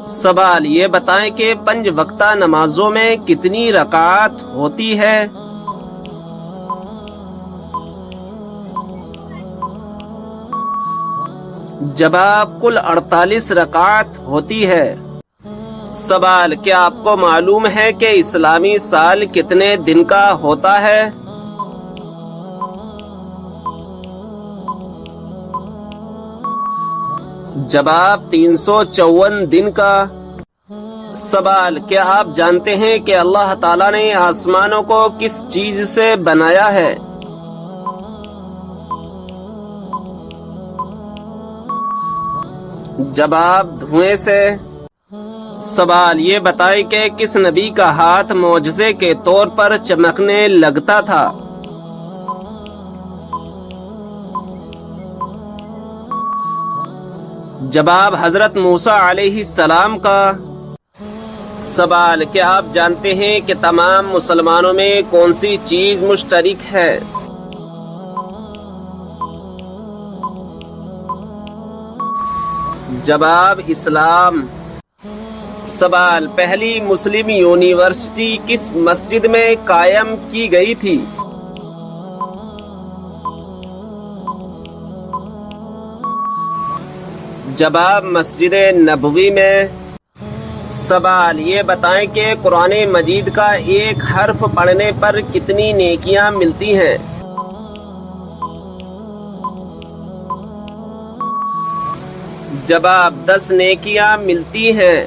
سوال یہ بتائیں کہ 5 وقتہ نمازوں میں کتنی رکعات ہوتی ہے؟ جواب کل 48 رکعات ہوتی ہے۔ سوال کیا آپ کو معلوم ہے کہ اسلامی سال کتنے دن کا ہوتا ہے؟ جواب 354 دن کا۔ سوال کیا آپ جانتے ہیں کہ اللہ تعالیٰ نے آسمانوں کو کس چیز سے بنایا ہے؟ جواب دھوئیں سے۔ سوال یہ بتائیں کہ کس نبی کا ہاتھ معجزے کے طور پر چمکنے لگتا تھا؟ جواب حضرت موسیٰ علیہ السلام کا۔ سوال کیا آپ جانتے ہیں کہ تمام مسلمانوں میں کون سی چیز مشترک ہے؟ جواب اسلام۔ سوال پہلی مسلم یونیورسٹی کس مسجد میں قائم کی گئی تھی؟ جواب مسجد نبوی میں۔ سوال یہ بتائیں کہ قرآن مجید کا ایک حرف پڑھنے پر کتنی نیکیاں ملتی ہیں؟ جواب 10 نیکیاں ملتی ہیں۔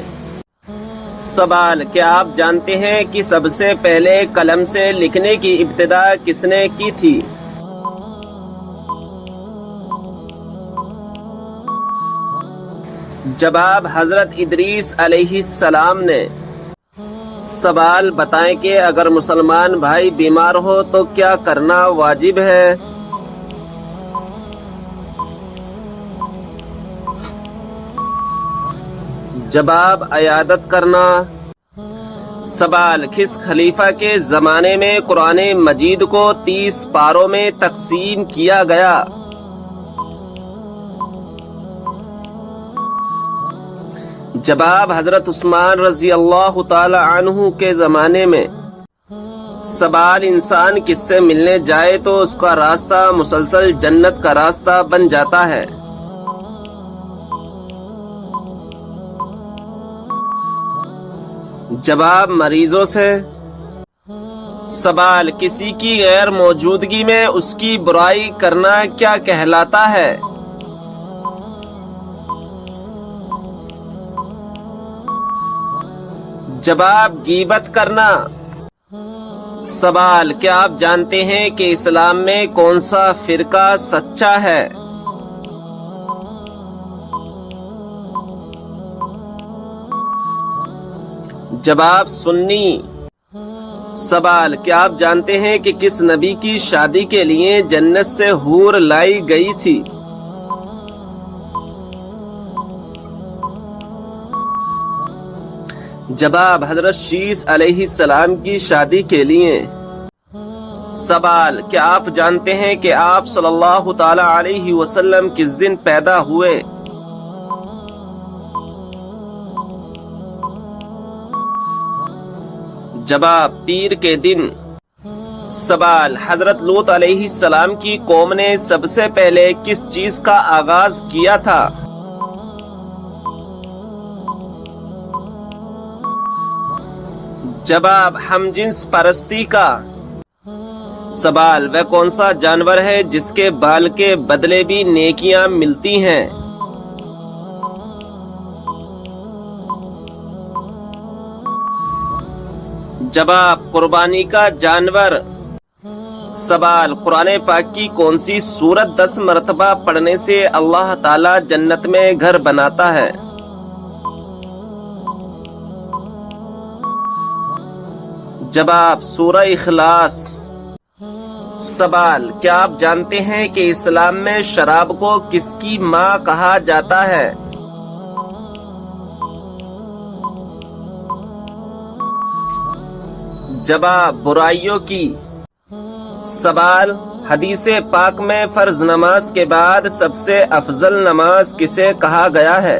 سوال کیا آپ جانتے ہیں کہ سب سے پہلے قلم سے لکھنے کی ابتدا کس نے کی تھی؟ جواب حضرت ادریس علیہ السلام نے۔ سوال بتائیں کہ اگر مسلمان بھائی بیمار ہو تو کیا کرنا واجب ہے؟ جواب عیادت کرنا۔ سوال کس خلیفہ کے زمانے میں قرآن مجید کو 30 پاروں میں تقسیم کیا گیا؟ جواب حضرت عثمان رضی اللہ تعالی عنہ کے زمانے میں۔ سوال انسان کس سے ملنے جائے تو اس کا راستہ مسلسل جنت کا راستہ بن جاتا ہے؟ جواب مریضوں سے۔ سوال کسی کی غیر موجودگی میں اس کی برائی کرنا کیا کہلاتا ہے؟ جواب غیبت کرنا۔ سوال کیا آپ جانتے ہیں کہ اسلام میں کون سا فرقہ سچا ہے؟ جواب سنی۔ سوال کیا آپ جانتے ہیں کہ کس نبی کی شادی کے لیے جنت سے حور لائی گئی تھی؟ جواب حضرت شیس علیہ السلام کی شادی کے لیے۔ سوال کیا آپ جانتے ہیں کہ آپ صلی اللہ تعالی علیہ وسلم کس دن پیدا ہوئے؟ جواب پیر کے دن۔ سوال حضرت لوط علیہ السلام کی قوم نے سب سے پہلے کس چیز کا آغاز کیا تھا؟ جواب ہم جنس پرستی کا۔ سوال وہ کون سا جانور ہے جس کے بال کے بدلے بھی نیکیاں ملتی ہیں؟ جواب قربانی کا جانور۔ سوال قرآن پاک کی کون سی سورت 10 مرتبہ پڑھنے سے اللہ تعالی جنت میں گھر بناتا ہے؟ جواب سورہ اخلاص۔ سوال کیا آپ جانتے ہیں کہ اسلام میں شراب کو کس کی ماں کہا جاتا ہے؟ جواب برائیوں کی۔ سوال حدیث پاک میں فرض نماز کے بعد سب سے افضل نماز کسے کہا گیا ہے؟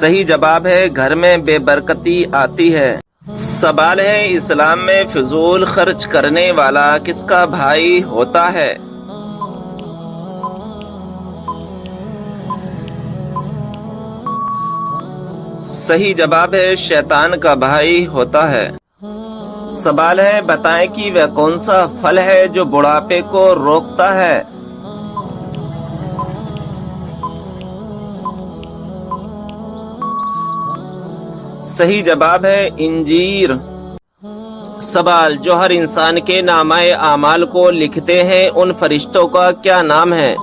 صحیح جواب ہے گھر میں بے برکتی آتی ہے۔ سوال ہے اسلام میں فضول خرچ کرنے والا کس کا بھائی ہوتا ہے؟ صحیح جواب ہے شیطان کا بھائی ہوتا ہے۔ سوال ہے بتائیں کہ وہ کون سا پھل ہے جو بڑھاپے کو روکتا ہے؟ صحیح جواب ہے انجیر۔ سوال جو ہر انسان کے نامہ اعمال کو لکھتے ہیں ان فرشتوں کا کیا نام ہے؟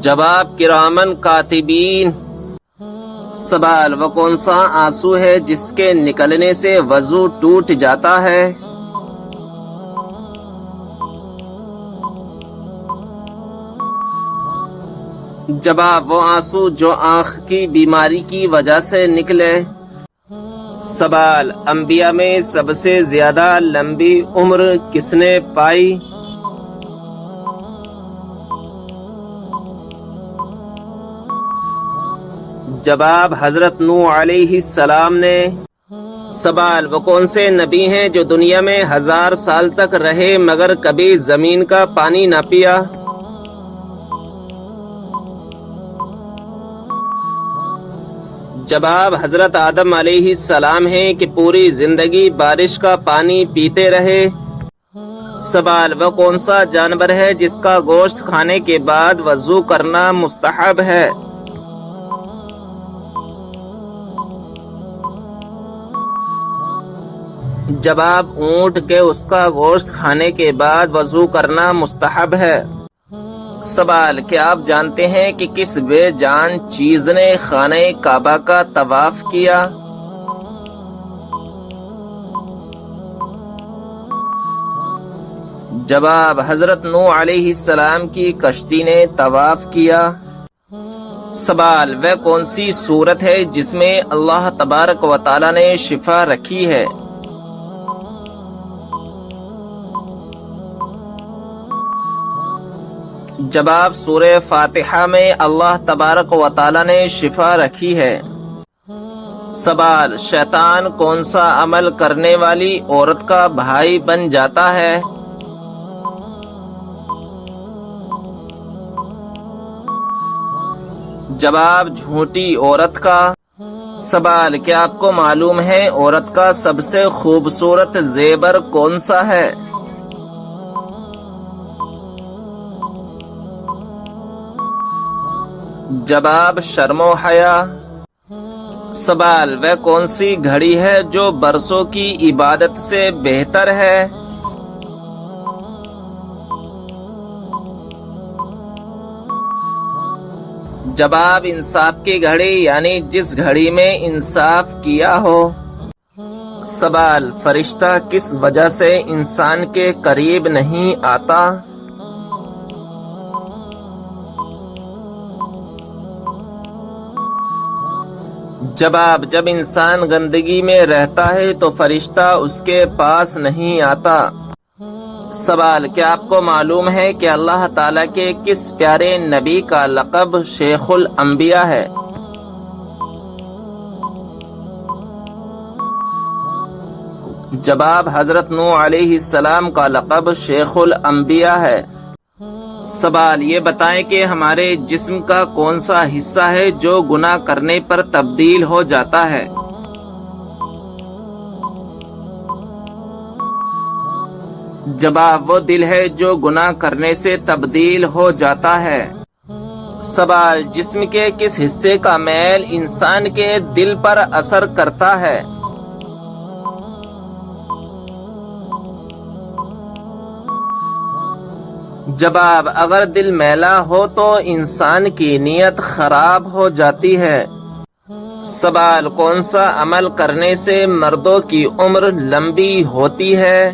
جواب کرامن کاتبین۔ سوال وہ کون سا آنسو ہے جس کے نکلنے سے وضو ٹوٹ جاتا ہے؟ جواب وہ آنسو جو آنکھ کی بیماری کی وجہ سے نکلے۔ سوال انبیاء میں سب سے زیادہ لمبی عمر کس نے پائی؟ جواب حضرت نوح علیہ السلام نے۔ سوال وہ کون سے نبی ہیں جو دنیا میں 1000 سال تک رہے مگر کبھی زمین کا پانی نہ پیا؟ جواب حضرت آدم علیہ السلام ہیں کہ پوری زندگی بارش کا پانی پیتے رہے۔ سوال وہ کون سا جانور ہے جس کا گوشت کھانے کے بعد وضو کرنا مستحب ہے؟ جواب اونٹ کے اس کا گوشت کھانے کے بعد وضو کرنا مستحب ہے۔ سوال کیا آپ جانتے ہیں کہ کس بے جان چیز نے خانہ کعبہ کا طواف کیا؟ جواب حضرت نوح علیہ السلام کی کشتی نے طواف کیا۔ سوال وہ کون سی صورت ہے جس میں اللہ تبارک و تعالی نے شفا رکھی ہے؟ جواب سورہ فاتحہ میں اللہ تبارک و تعالی نے شفا رکھی ہے۔ سوال شیطان کون سا عمل کرنے والی عورت کا بھائی بن جاتا ہے؟ جواب جھوٹی عورت کا۔ سوال کیا آپ کو معلوم ہے عورت کا سب سے خوبصورت زیور کون سا ہے؟ جواب شرم و حیا۔ سوال وہ کون سی گھڑی ہے جو برسوں کی عبادت سے بہتر ہے؟ جواب انصاف کی گھڑی یعنی جس گھڑی میں انصاف کیا ہو۔ سوال فرشتہ کس وجہ سے انسان کے قریب نہیں آتا؟ جواب جب انسان گندگی میں رہتا ہے تو فرشتہ اس کے پاس نہیں آتا۔ سوال کیا آپ کو معلوم ہے کہ اللہ تعالیٰ کے کس پیارے نبی کا لقب شیخ الانبیاء ہے؟ جواب حضرت نوح علیہ السلام کا لقب شیخ الانبیاء ہے۔ سوال یہ بتائیں کہ ہمارے جسم کا کون سا حصہ ہے جو گناہ کرنے پر تبدیل ہو جاتا ہے؟ جواب وہ دل ہے جو گناہ کرنے سے تبدیل ہو جاتا ہے۔ سوال جسم کے کس حصے کا میل انسان کے دل پر اثر کرتا ہے؟ جواب اگر دل میلا ہو تو انسان کی نیت خراب ہو جاتی ہے۔ سوال کون سا عمل کرنے سے مردوں کی عمر لمبی ہوتی ہے؟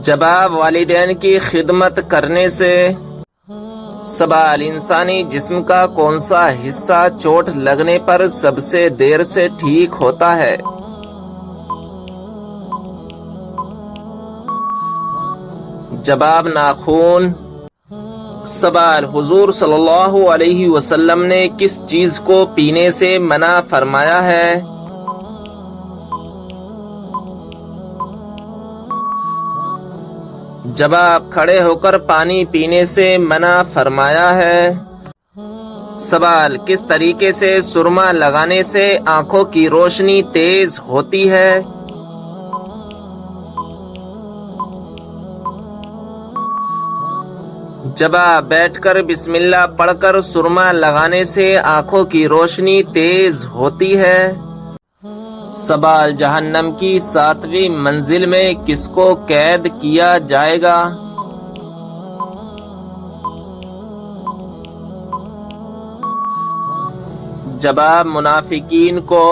جواب والدین کی خدمت کرنے سے۔ سوال انسانی جسم کا کون سا حصہ چوٹ لگنے پر سب سے دیر سے ٹھیک ہوتا ہے؟ جواب ناخون. سوال حضور صلی اللہ علیہ وسلم نے کس چیز کو پینے سے منع فرمایا ہے؟ جواب کھڑے ہو کر پانی پینے سے منع فرمایا ہے. سوال کس طریقے سے سرما لگانے سے آنکھوں کی روشنی تیز ہوتی ہے؟ جواب بیٹھ کر بسم اللہ پڑھ کر سرما لگانے سے آنکھوں کی روشنی تیز ہوتی ہے. سوال جہنم کی 7ویں منزل میں کس کو قید کیا جائے گا؟ جواب منافقین کو.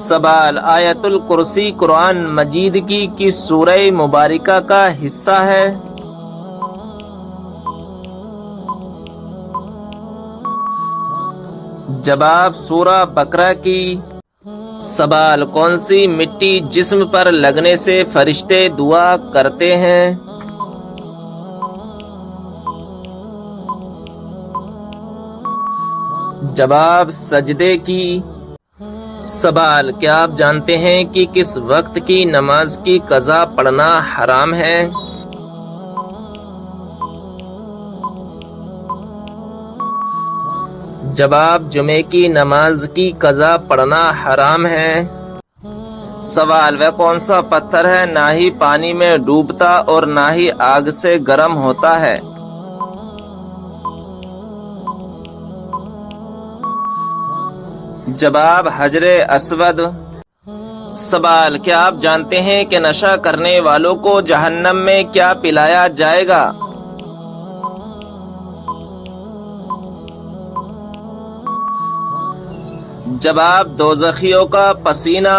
سوال آیت الکرسی قرآن مجید کی کس سورہ مبارکہ کا حصہ ہے؟ جواب سورہ بقرہ کی. سوال کون سی مٹی جسم پر لگنے سے فرشتے دعا کرتے ہیں؟ جواب سجدے کی. سوال کیا آپ جانتے ہیں کہ کس وقت کی نماز کی قضا پڑھنا حرام ہے؟ جواب جمعے کی نماز کی قضا پڑھنا حرام ہے. سوال وہ کون سا پتھر ہے نہ ہی پانی میں ڈوبتا اور نہ ہی آگ سے گرم ہوتا ہے؟ جواب حجر اسود. سوال کیا آپ جانتے ہیں کہ نشہ کرنے والوں کو جہنم میں کیا پلایا جائے گا؟ جواب دوزخیوں کا پسینہ.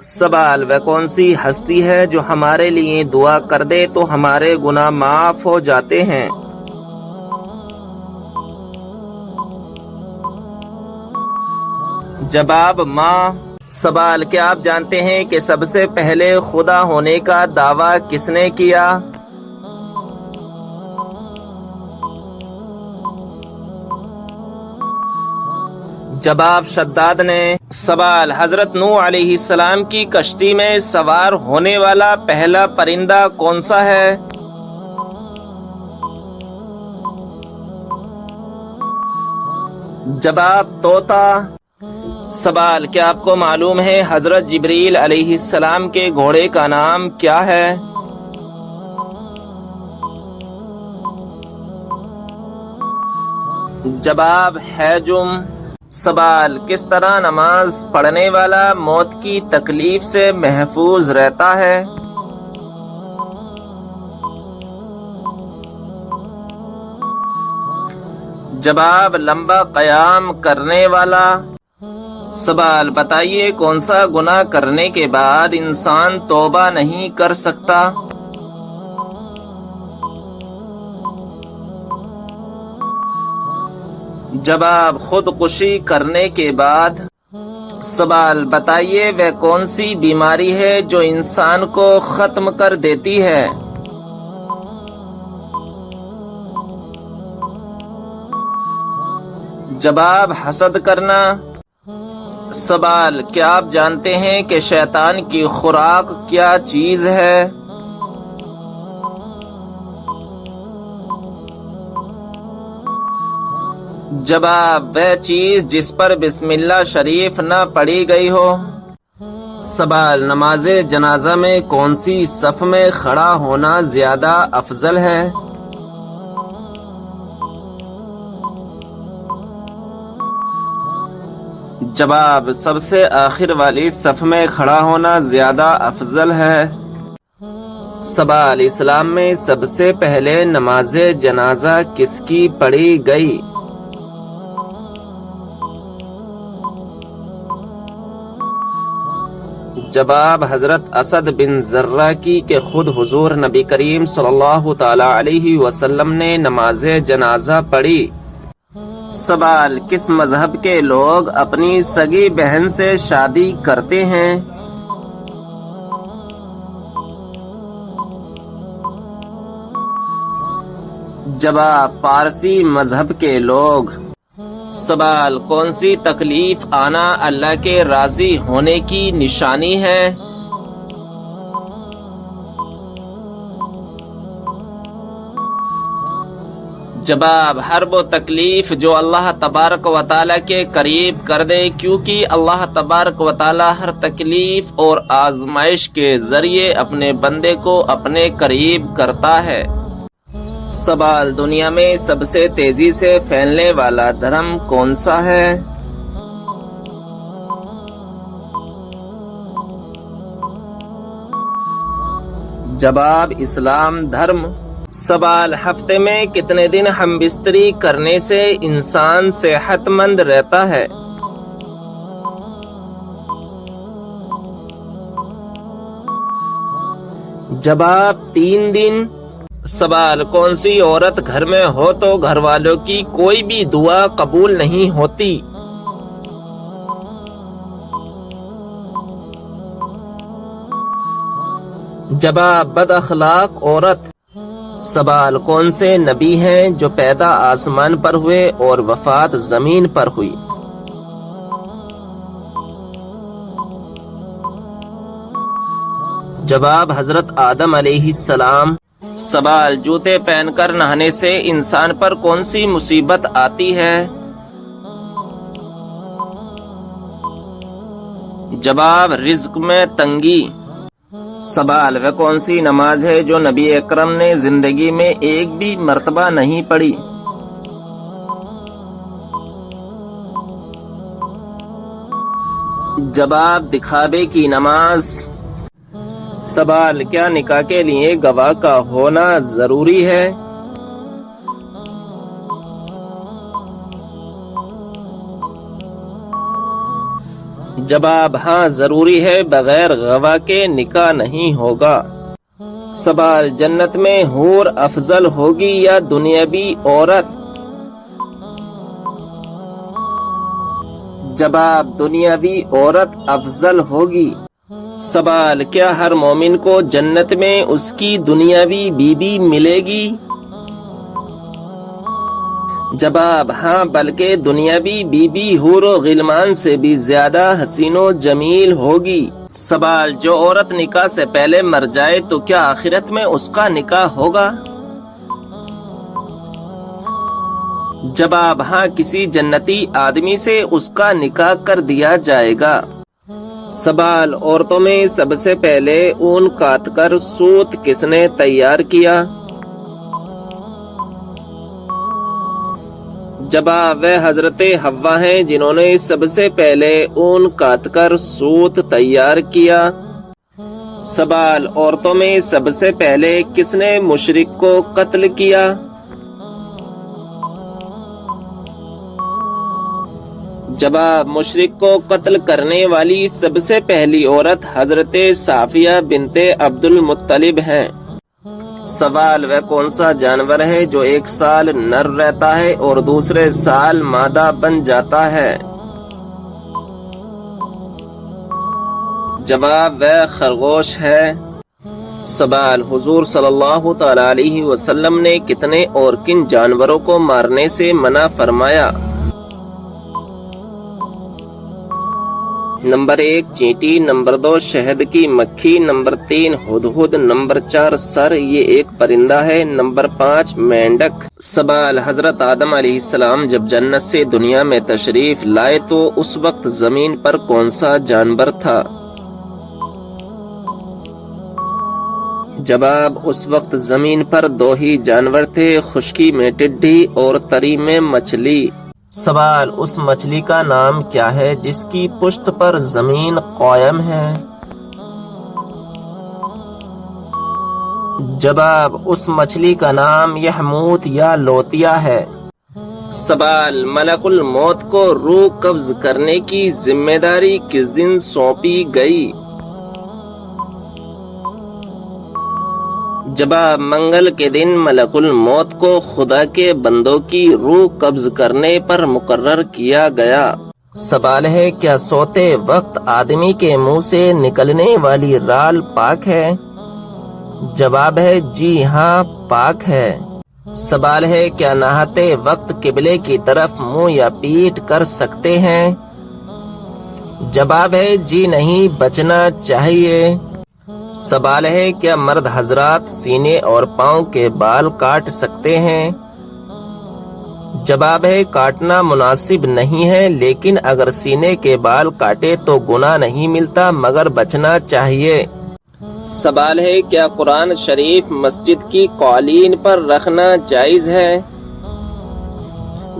سوال وہ کون سی ہستی ہے جو ہمارے لیے دعا کر دے تو ہمارے گناہ معاف ہو جاتے ہیں؟ جواب ماں. سوال کیا آپ جانتے ہیں کہ سب سے پہلے خدا ہونے کا دعویٰ کس نے کیا؟ جواب شداد نے. سوال حضرت نوح علیہ السلام کی کشتی میں سوار ہونے والا پہلا پرندہ کون سا ہے؟ جواب طوطا. سوال کیا آپ کو معلوم ہے حضرت جبریل علیہ السلام کے گھوڑے کا نام کیا ہے؟ جواب حجم. سوال کس طرح نماز پڑھنے والا موت کی تکلیف سے محفوظ رہتا ہے؟ جواب لمبا قیام کرنے والا. سوال بتائیے کون سا گناہ کرنے کے بعد انسان توبہ نہیں کر سکتا؟ جواب خودکشی کرنے کے بعد. سوال بتائیے وہ کون سی بیماری ہے جو انسان کو ختم کر دیتی ہے؟ جواب حسد کرنا. سوال کیا آپ جانتے ہیں کہ شیطان کی خوراک کیا چیز ہے؟ جواب وہ چیز جس پر بسم اللہ شریف نہ پڑھی گئی ہو. سوال نماز جنازہ میں کون سی صف میں کھڑا ہونا زیادہ افضل ہے؟ جواب سب سے آخر والی صف میں کھڑا ہونا زیادہ افضل ہے. سوال اسلام میں سب سے پہلے نماز جنازہ کس کی پڑھی گئی؟ جواب حضرت اسد بن زرہ کی کہ خود حضور نبی کریم صلی اللہ تعالی علیہ وسلم نے نماز جنازہ پڑھی. سوال کس مذہب کے لوگ اپنی سگی بہن سے شادی کرتے ہیں؟ جواب پارسی مذہب کے لوگ۔ سوال کون سی تکلیف آنا اللہ کے راضی ہونے کی نشانی ہے؟ جواب ہر وہ تکلیف جو اللہ تبارک و تعالیٰ کے قریب کر دے، کیونکہ اللہ تبارک و تعالیٰ ہر تکلیف اور آزمائش کے ذریعے اپنے بندے کو اپنے قریب کرتا ہے۔ سوال دنیا میں سب سے تیزی سے پھیلنے والا دھرم کون سا ہے؟ جواب اسلام دھرم۔ سوال ہفتے میں کتنے دن ہم بستری کرنے سے انسان صحت مند رہتا ہے؟ جواب 3 دن۔ سوال کون سی عورت گھر میں ہو تو گھر والوں کی کوئی بھی دعا قبول نہیں ہوتی؟ جواب بد اخلاق عورت۔ سوال کون سے نبی ہیں جو پیدا آسمان پر ہوئے اور وفات زمین پر ہوئی؟ جواب حضرت آدم علیہ السلام۔ سوال جوتے پہن کر نہانے سے انسان پر کون سی مصیبت آتی ہے؟ جواب رزق میں تنگی۔ سوال وہ کون سی نماز ہے جو نبی اکرم نے زندگی میں ایک بھی مرتبہ نہیں پڑھی؟ جواب دکھاوے کی نماز۔ سوال کیا نکاح کے لیے گواہ کا ہونا ضروری ہے؟ جواب ہاں ضروری ہے، بغیر گواہ کے نکاح نہیں ہوگا۔ سوال جنت میں حور افضل ہوگی یا دنیاوی عورت؟ جواب دنیاوی عورت افضل ہوگی۔ سوال کیا ہر مومن کو جنت میں اس کی دنیاوی بیوی ملے گی؟ جواب ہاں، بلکہ دنیاوی بیوی حور و غلمان سے بھی زیادہ حسین و جمیل ہوگی۔ سوال جو عورت نکاح سے پہلے مر جائے تو کیا آخرت میں اس کا نکاح ہوگا؟ جواب ہاں، کسی جنتی آدمی سے اس کا نکاح کر دیا جائے گا۔ سوال عورتوں میں سب سے پہلے اون کاٹ کر سوت کس نے تیار کیا؟ جواب وہ حضرت حوا ہیں جنہوں نے سب سے پہلے اون کاٹ کر سوت تیار کیا۔ سوال عورتوں میں سب سے پہلے کس نے مشرک کو قتل کیا؟ جواب مشرک کو قتل کرنے والی سب سے پہلی عورت حضرت صافیہ بنت عبد المطلب ہیں۔ سوال وہ کون سا جانور ہے جو 1 سال نر رہتا ہے اور دوسرے سال مادہ بن جاتا ہے؟ جواب وہ خرگوش ہے۔ سوال حضور صلی اللہ تعالی علیہ وسلم نے کتنے اور کن جانوروں کو مارنے سے منع فرمایا؟ نمبر 1 چینٹی، نمبر 2 شہد کی مکھی، نمبر 3 ہدہد، نمبر 4 سر، یہ ایک پرندہ ہے، نمبر 5 مینڈک۔ سوال حضرت آدم علیہ السلام جب جنت سے دنیا میں تشریف لائے تو اس وقت زمین پر کون سا جانور تھا؟ جواب اس وقت زمین پر 2 ہی جانور تھے، خشکی میں ٹڈی اور تری میں مچھلی۔ سوال اس مچھلی کا نام کیا ہے جس کی پشت پر زمین قائم ہے؟ جواب اس مچھلی کا نام یحموت یا لوتیا ہے۔ سوال ملک الموت کو روح قبض کرنے کی ذمہ داری کس دن سونپی گئی؟ جواب منگل کے دن ملک الموت کو خدا کے بندوں کی روح قبض کرنے پر مقرر کیا گیا۔ سوال ہے کیا سوتے وقت آدمی کے منہ سے نکلنے والی رال پاک ہے؟ جواب ہے جی ہاں پاک ہے۔ سوال ہے کیا نہاتے وقت قبلے کی طرف منہ یا پیٹھ کر سکتے ہیں؟ جواب ہے جی نہیں، بچنا چاہیے۔ سوال ہے کیا مرد حضرات سینے اور پاؤں کے بال کاٹ سکتے ہیں؟ جواب ہے کاٹنا مناسب نہیں ہے، لیکن اگر سینے کے بال کاٹے تو گناہ نہیں ملتا مگر بچنا چاہیے۔ سوال ہے کیا قرآن شریف مسجد کی قالین پر رکھنا جائز ہے؟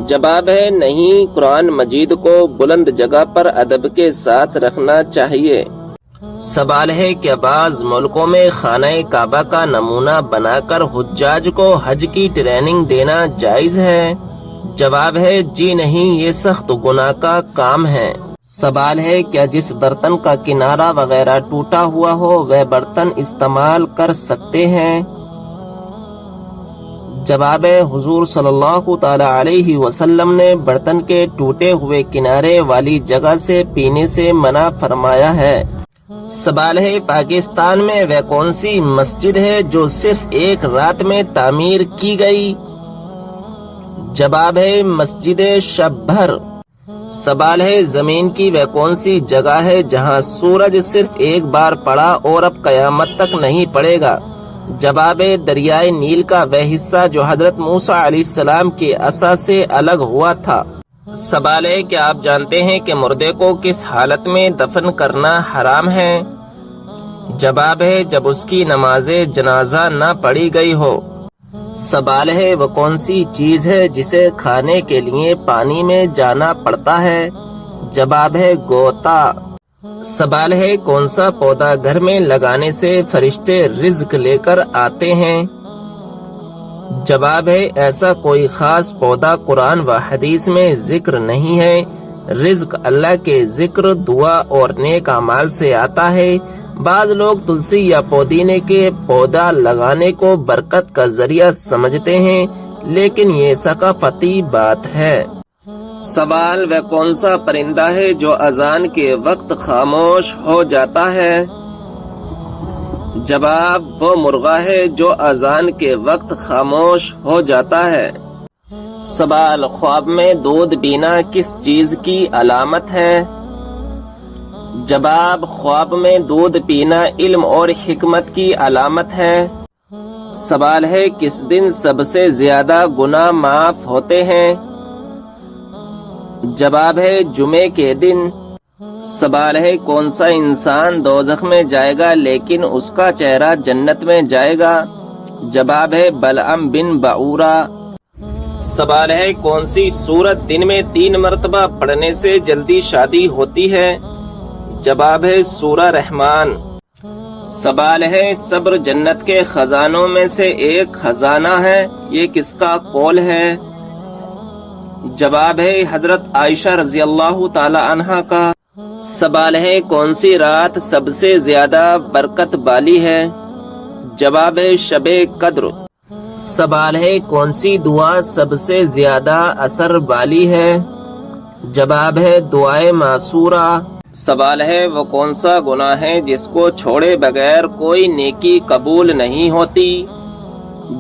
جواب ہے نہیں، قرآن مجید کو بلند جگہ پر ادب کے ساتھ رکھنا چاہیے۔ سوال ہے کیا بعض ملکوں میں خانہ کعبہ کا نمونہ بنا کر حجاج کو حج کی ٹریننگ دینا جائز ہے؟ جواب ہے جی نہیں، یہ سخت گناہ کا کام ہے۔ سوال ہے کیا جس برتن کا کنارہ وغیرہ ٹوٹا ہوا ہو وہ برتن استعمال کر سکتے ہیں؟ جواب ہے حضور صلی اللہ تعالی علیہ وسلم نے برتن کے ٹوٹے ہوئے کنارے والی جگہ سے پینے سے منع فرمایا ہے۔ سوال ہے پاکستان میں وہ کون سی مسجد ہے جو صرف ایک رات میں تعمیر کی گئی؟ جواب ہے مسجد شب بھر۔ سوال ہے زمین کی وہ کون سی جگہ ہے جہاں سورج صرف ایک بار پڑا اور اب قیامت تک نہیں پڑے گا؟ جواب ہے دریائے نیل کا وہ حصہ جو حضرت موسیٰ علیہ السلام کے عصا سے الگ ہوا تھا۔ سوال ہے کہ آپ جانتے ہیں کہ مردے کو کس حالت میں دفن کرنا حرام ہے؟ جواب ہے جب اس کی نماز جنازہ نہ پڑھی گئی ہو۔ سوال ہے وہ کون سی چیز ہے جسے کھانے کے لیے پانی میں جانا پڑتا ہے؟ جواب ہے غوطہ۔ سوال ہے کون سا پودا گھر میں لگانے سے فرشتے رزق لے کر آتے ہیں؟ جواب ہے ایسا کوئی خاص پودا قرآن و حدیث میں ذکر نہیں ہے۔ رزق اللہ کے ذکر، دعا اور نیک اعمال سے آتا ہے۔ بعض لوگ تلسی یا پودینے کے پودا لگانے کو برکت کا ذریعہ سمجھتے ہیں، لیکن یہ ثقافتی بات ہے۔ سوال وہ کون سا پرندہ ہے جو اذان کے وقت خاموش ہو جاتا ہے؟ جواب وہ مرغا ہے جو اذان کے وقت خاموش ہو جاتا ہے۔ سوال خواب میں دودھ پینا کس چیز کی علامت ہے؟ جواب خواب میں دودھ پینا علم اور حکمت کی علامت ہے۔ سوال ہے کس دن سب سے زیادہ گناہ معاف ہوتے ہیں؟ جواب ہے جمعے کے دن۔ سوال ہے کون سا انسان دوزخ میں جائے گا لیکن اس کا چہرہ جنت میں جائے گا؟ جواب ہے بلعم بن بعورہ۔ سوال ہے کون سی سورت دن میں 3 مرتبہ پڑھنے سے جلدی شادی ہوتی ہے؟ جواب ہے سورہ رحمان۔ سوال ہے صبر جنت کے خزانوں میں سے ایک خزانہ ہے، یہ کس کا قول ہے؟ جواب ہے حضرت عائشہ رضی اللہ تعالی عنہا کا۔ سوال ہے کون سی رات سب سے زیادہ برکت والی ہے؟ جواب ہے شب قدر۔ سوال ہے کون سی دعا سب سے زیادہ اثر والی ہے؟ جواب ہے دعائے معصورہ۔ سوال ہے وہ کون سا گناہ ہے جس کو چھوڑے بغیر کوئی نیکی قبول نہیں ہوتی؟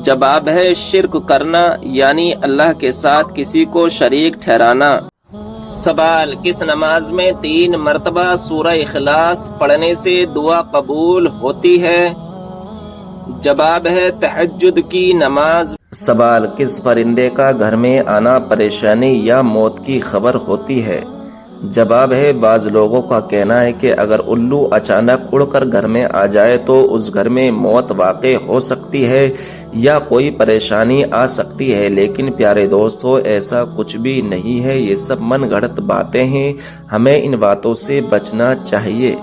جواب ہے شرک کرنا، یعنی اللہ کے ساتھ کسی کو شریک ٹھہرانا۔ سوال کس نماز میں 3 مرتبہ سورہ اخلاص پڑھنے سے دعا قبول ہوتی ہے؟ جواب ہے تہجد کی نماز۔ سوال کس پرندے کا گھر میں آنا پریشانی یا موت کی خبر ہوتی ہے؟ جواب ہے بعض لوگوں کا کہنا ہے کہ اگر الو اچانک اڑ کر گھر میں آ جائے تو اس گھر میں موت واقع ہو سکتی ہے یا کوئی پریشانی آ سکتی ہے، لیکن پیارے دوستو ایسا کچھ بھی نہیں ہے، یہ سب من گھڑت باتیں ہیں، ہمیں ان باتوں سے بچنا چاہیے۔